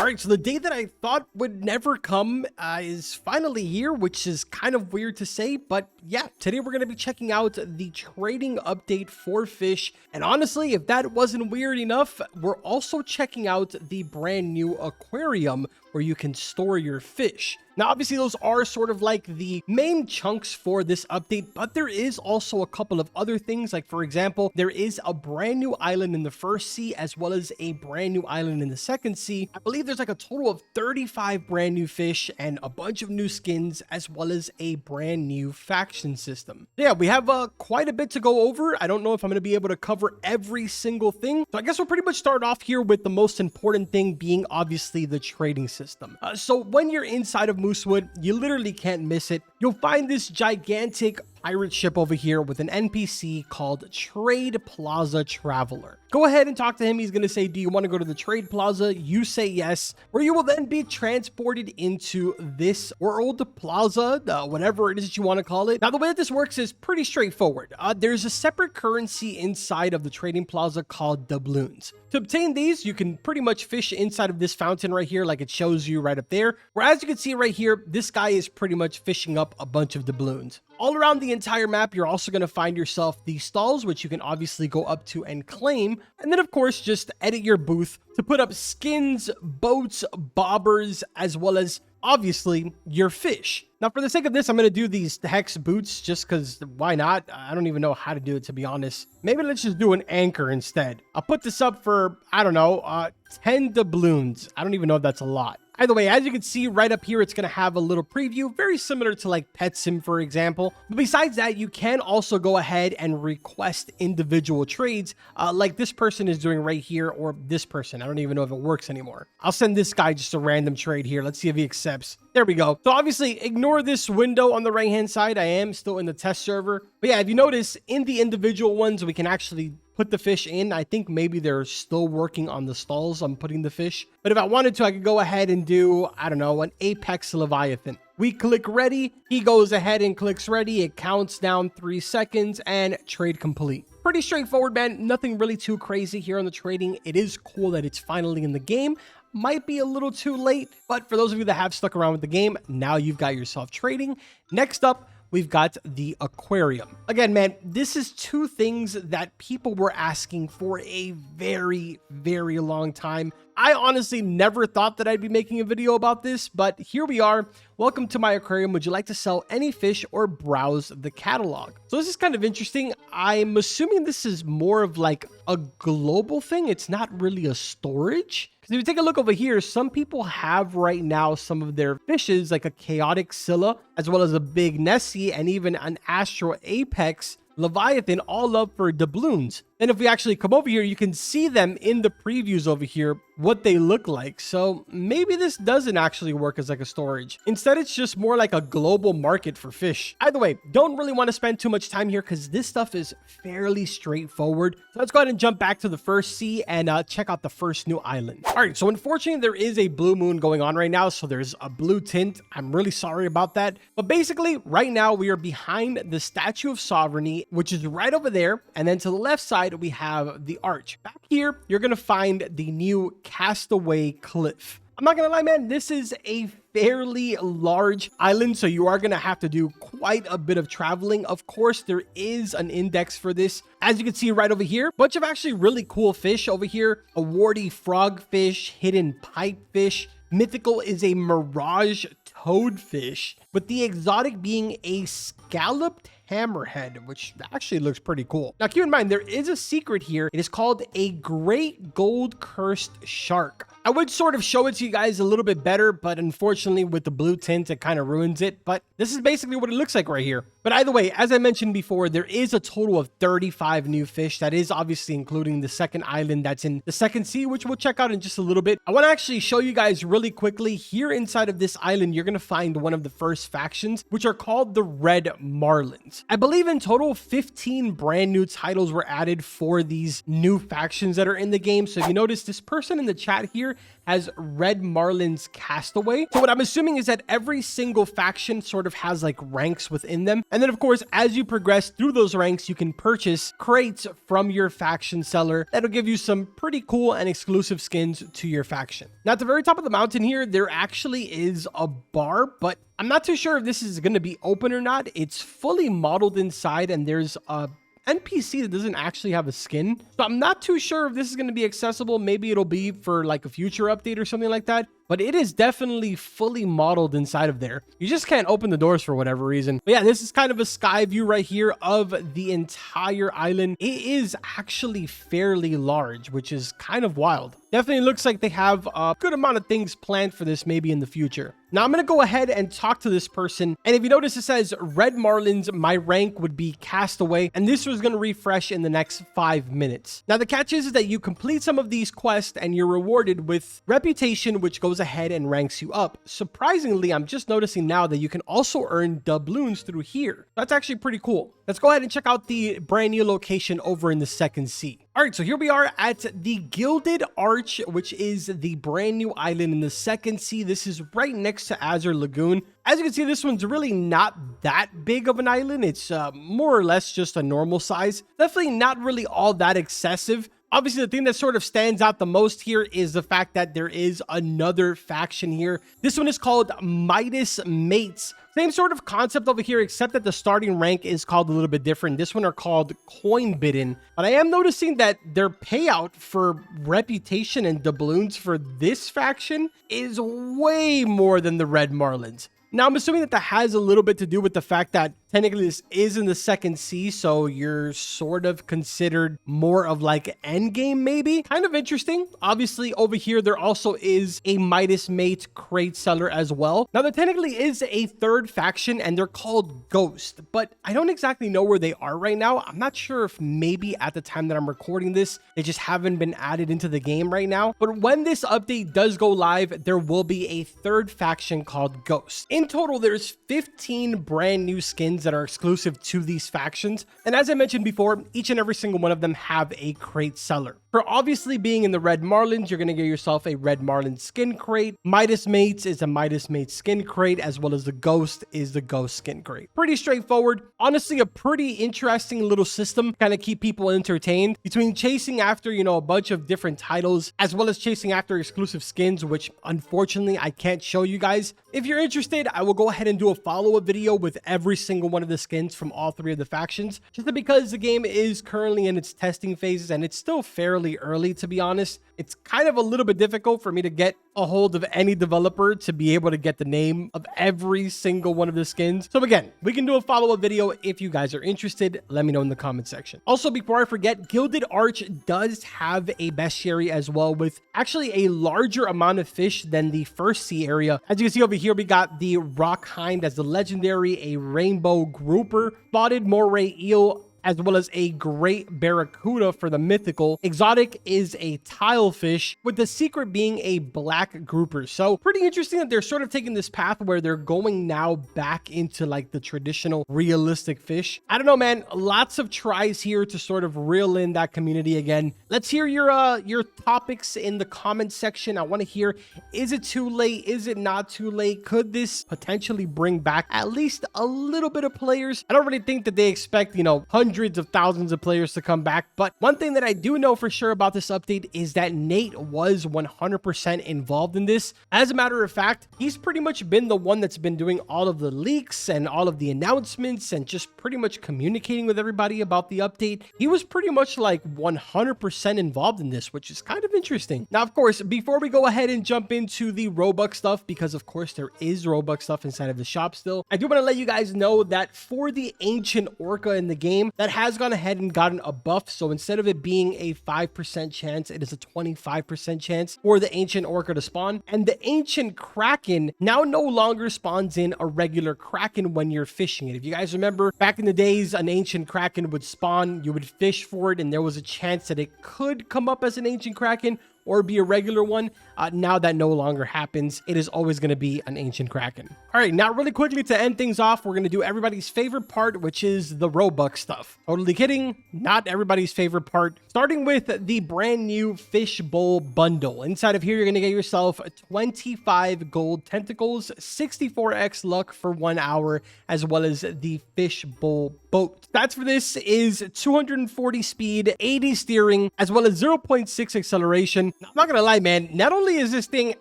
right, so the day that I thought would never come is finally here, which is kind of weird to say, but yeah, today we're going to be checking out the trading update for Fish. And honestly, if that wasn't weird enough, we're also checking out the brand new aquarium where you can store your fish. Now, obviously, those are sort of like the main chunks for this update, but there is also a couple of other things. Like, for example, there is a brand new island in the first sea, as well as a brand new island in the second sea. I believe there's like a total of 35 brand new fish and a bunch of new skins, as well as a brand new faction system. Yeah, we have quite a bit to go over. I don't know if I'm going to be able to cover every single thing. So I guess we'll pretty much start off here with the most important thing being obviously the trading system. So when you're inside of Moosewood, you literally can't miss it. You'll find this gigantic pirate ship over here with an NPC called Trade Plaza Traveler. Go ahead and talk to him. He's going to say, do you want to go to the Trade Plaza? You say yes, where you will then be transported into this world plaza, whatever it is that you want to call it. Now, the way that this works is pretty straightforward. There's a separate currency inside of the trading plaza called doubloons. To obtain these, you can pretty much fish inside of this fountain right here, like it shows you right up there. Whereas you can see right here, this guy is pretty much fishing up a bunch of doubloons. All around the entire map, you're also going to find yourself these stalls, which you can obviously go up to and claim. And then, of course, just edit your booth to put up skins, boats, bobbers, as well as, obviously, your fish. Now, for the sake of this, I'm going to do these hex boots just because why not? I don't even know how to do it, to be honest. Maybe let's just do an anchor instead. I'll put this up for, I don't know, 10 doubloons. I don't even know if that's a lot. Either way, as you can see right up here, it's going to have a little preview, very similar to like Pet Sim, for example. But besides that, you can also go ahead and request individual trades like this person is doing right here, or this person. I don't even know if it works anymore. I'll send this guy just a random trade here. Let's see if he accepts. There we go. So obviously, ignore this window on the right-hand side. I am still in the test server. But yeah, if you notice, in the individual ones, we can actually put the fish in. I think maybe they're still working on the stalls on putting the fish. But if I wanted to, I could go ahead and do, I don't know, an Apex Leviathan. We click ready. He goes ahead and clicks ready. It counts down 3 seconds and trade complete. Pretty straightforward, man. Nothing really too crazy here on the trading. It is cool that it's finally in the game. Might be a little too late, but for those of you that have stuck around with the game, now you've got yourself trading. Next up, we've got the aquarium. Again, man, this is two things that people were asking for a very, very long time. I honestly never thought that I'd be making a video about this, but here we are. Welcome to my aquarium. Would you like to sell any fish or browse the catalog? So this is kind of interesting. I'm assuming this is more of like a global thing. It's not really a storage. Because if you take a look over here, some people have right now some of their fishes, like a chaotic Scylla, as well as a big Nessie, and even an Astral Apex Leviathan, all up for doubloons. And if we actually come over here, you can see them in the previews over here, what they look like. So maybe this doesn't actually work as like a storage. Instead, it's just more like a global market for fish. Either way, don't really want to spend too much time here because this stuff is fairly straightforward. So let's go ahead and jump back to the first sea and check out the first new island. All right, so unfortunately, there is a blue moon going on right now. So there's a blue tint. I'm really sorry about that. But basically, right now, we are behind the Statue of Sovereignty, which is right over there. And then to the left side, we have the arch. Back here, you're going to find the new Castaway Cliff. I'm not going to lie, man, this is a fairly large island, so you are going to have to do quite a bit of traveling. Of course, there is an index for this. As you can see right over here, bunch of actually really cool fish over here. A warty frogfish, hidden pipefish. Mythical is a mirage toadfish, with the exotic being a scalloped hammerhead, which actually looks pretty cool. Now, keep in mind, there is a secret here. It is called a great gold cursed shark. I would sort of show it to you guys a little bit better, but unfortunately with the blue tint, it kind of ruins it. But this is basically what it looks like right here. But either way, as I mentioned before, there is a total of 35 new fish. That is obviously including the second island that's in the second sea, which we'll check out in just a little bit. I want to actually show you guys really quickly. Here inside of this island, you're going to find one of the first factions, which are called the Red Marlins. I believe in total 15 brand new titles were added for these new factions that are in the game. So if you notice, this person in the chat here has Red Marlin's Castaway. So what I'm assuming is that every single faction sort of has like ranks within them. And then of course, as you progress through those ranks, you can purchase crates from your faction seller. That'll give you some pretty cool and exclusive skins to your faction. Now at the very top of the mountain here, there actually is a bar, but I'm not too sure if this is going to be open or not. It's fully modeled inside and there's a NPC that doesn't actually have a skin. So I'm not too sure if this is going to be accessible. Maybe it'll be for like a future update or something like that. But it is definitely fully modeled inside of there. You just can't open the doors for whatever reason. But yeah, this is kind of a sky view right here of the entire island. It is actually fairly large, which is kind of wild. Definitely looks like they have a good amount of things planned for this maybe in the future. Now I'm going to go ahead and talk to this person. And if you notice, it says Red Marlins, my rank would be Castaway. And this was going to refresh in the next 5 minutes. Now the catch is that you complete some of these quests and you're rewarded with reputation, which goes ahead and ranks you up. Surprisingly, I'm just noticing now that you can also earn doubloons through here. That's actually pretty cool. Let's go ahead and check out the brand new location over in the second sea. All right, so here we are at the Gilded Arch, which is the brand new island in the second sea. This is right next to Azure Lagoon. As you can see, this one's really not that big of an island. It's more or less just a normal size. Definitely not really all that excessive. Obviously, the thing that sort of stands out the most here is the fact that there is another faction here. This one is called Midas Mates. Same sort of concept over here, except that the starting rank is called a little bit different. This one are called Coin Bidden. But I am noticing that their payout for reputation and doubloons for this faction is way more than the Red Marlins. Now, I'm assuming that has a little bit to do with the fact that technically this is in the second sea, so you're sort of considered more of like end game maybe. Kind of interesting. Obviously, over here, there also is a Midas Mate crate seller as well. Now, there technically is a third faction, and they're called Ghost, but I don't exactly know where they are right now. I'm not sure if maybe at the time that I'm recording this, they just haven't been added into the game right now. But when this update does go live, there will be a third faction called Ghost. In total, there's 15 brand new skins that are exclusive to these factions. And as I mentioned before, each and every single one of them have a crate seller. For obviously being in the Red Marlins, you're going to get yourself a Red Marlin skin crate. Midas Mates is a Midas Mates skin crate, as well as the Ghost is the Ghost skin crate. Pretty straightforward. Honestly, a pretty interesting little system, kind of keep people entertained between chasing after, you know, a bunch of different titles, as well as chasing after exclusive skins, which unfortunately I can't show you guys. If you're interested, I will go ahead and do a follow-up video with every single one of the skins from all three of the factions, just because the game is currently in its testing phases and it's still fairly early, to be honest. It's kind of a little bit difficult for me to get a hold of any developer to be able to get the name of every single one of the skins. So again, we can do a follow-up video if you guys are interested. Let me know in the comment section. Also, before I forget, Gilded Arch does have a bestiary as well, with actually a larger amount of fish than the first sea area. As you can see over here, we got the rock hind as the legendary, a rainbow grouper, spotted moray eel, as well as a great barracuda for the mythical. Exotic is a tilefish, with the secret being a black grouper. So pretty interesting that they're sort of taking this path where they're going now back into like the traditional realistic fish. I don't know, man. Lots of tries here to sort of reel in that community again. Let's hear your topics in the comment section. I want to hear, is it too late? Is it not too late? Could this potentially bring back at least a little bit of players? I don't really think that they expect, you know, hundreds of thousands of players to come back. But one thing that I do know for sure about this update is that Nate was 100% involved in this. As a matter of fact, he's pretty much been the one that's been doing all of the leaks and all of the announcements and just pretty much communicating with everybody about the update. He was pretty much like 100% involved in this, which is kind of interesting. Now, of course, before we go ahead and jump into the Robux stuff, because of course there is Robux stuff inside of the shop still, I do want to let you guys know that for the ancient orca in the game, that has gone ahead and gotten a buff. So instead of it being a 5% chance, it is a 25% chance for the ancient orca to spawn. And the ancient kraken now no longer spawns in a regular kraken when you're fishing it. If you guys remember, back in the days, an ancient kraken would spawn, you would fish for it, and there was a chance that it could come up as an ancient kraken, or be a regular one. Now that no longer happens. It is always going to be an ancient kraken. All right, now really quickly to end things off, we're going to do everybody's favorite part, which is the Robux stuff. Totally kidding, not everybody's favorite part. Starting with the brand new Fish Bowl bundle. Inside of here, you're going to get yourself 25 gold tentacles, 64x luck for 1 hour, as well as the Fish Bowl boat. Stats for this is 240 speed, 80 steering, as well as 0.6 acceleration. I'm not gonna lie, man, not only is this thing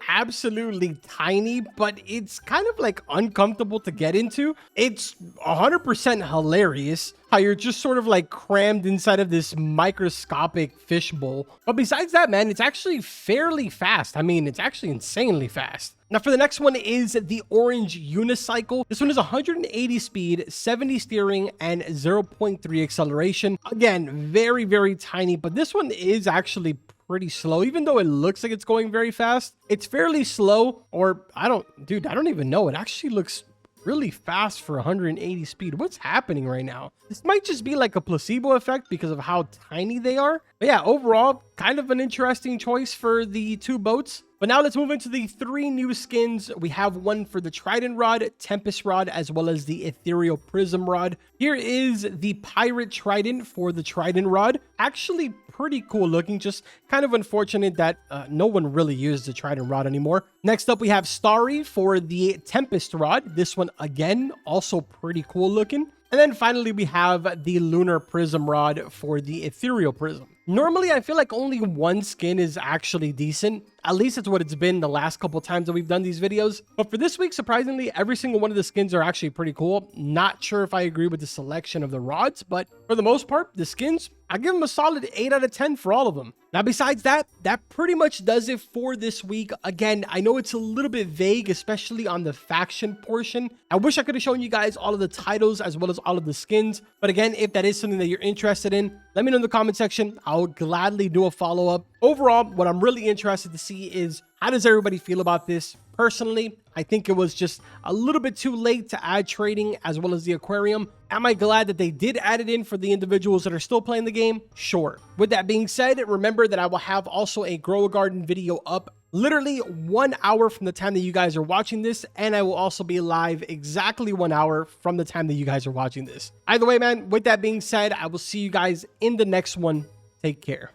absolutely tiny, but it's kind of like uncomfortable to get into. It's 100% hilarious how you're just sort of like crammed inside of this microscopic fish bowl. But besides that, man, it's actually fairly fast. I mean, it's actually insanely fast. Now for the next one is the orange unicycle. This one is 180 speed, 70 steering, and 0.3 acceleration. Again, very, very tiny, but this one is actually pretty slow. Even though it looks like it's going very fast, it's fairly slow. Or I don't even know. It actually looks really fast for 180 speed. What's happening right now? This might just be like a placebo effect because of how tiny they are. But yeah, overall, kind of an interesting choice for the two boats. But now let's move into the 3 new skins. We have one for the Trident Rod, Tempest Rod, as well as the Ethereal Prism Rod. Here is the Pirate Trident for the Trident Rod. Actually pretty cool looking, just kind of unfortunate that no one really uses the Trident Rod anymore. Next up, we have Starry for the Tempest Rod. This one, again, also pretty cool looking. And then finally, we have the Lunar Prism Rod for the Ethereal Prism. Normally, I feel like only one skin is actually decent. At least it's what it's been the last couple times that we've done these videos. But for this week, surprisingly, every single one of the skins are actually pretty cool. Not sure if I agree with the selection of the rods, but for the most part, the skins, I give them a solid 8 out of 10 for all of them. Now, besides that, that pretty much does it for this week. Again, I know it's a little bit vague, especially on the faction portion. I wish I could have shown you guys all of the titles as well as all of the skins. But again, if that is something that you're interested in, let me know in the comment section. I'll gladly do a follow-up. Overall, what I'm really interested to see is how does everybody feel about this? Personally, I think it was just a little bit too late to add trading as well as the aquarium. Am I glad that they did add it in for the individuals that are still playing the game? Sure. With that being said, remember that I will have also a Grow a Garden video up literally 1 hour from the time that you guys are watching this, and I will also be live exactly 1 hour from the time that you guys are watching this. Either way, man, with that being said, I will see you guys in the next one. Take care.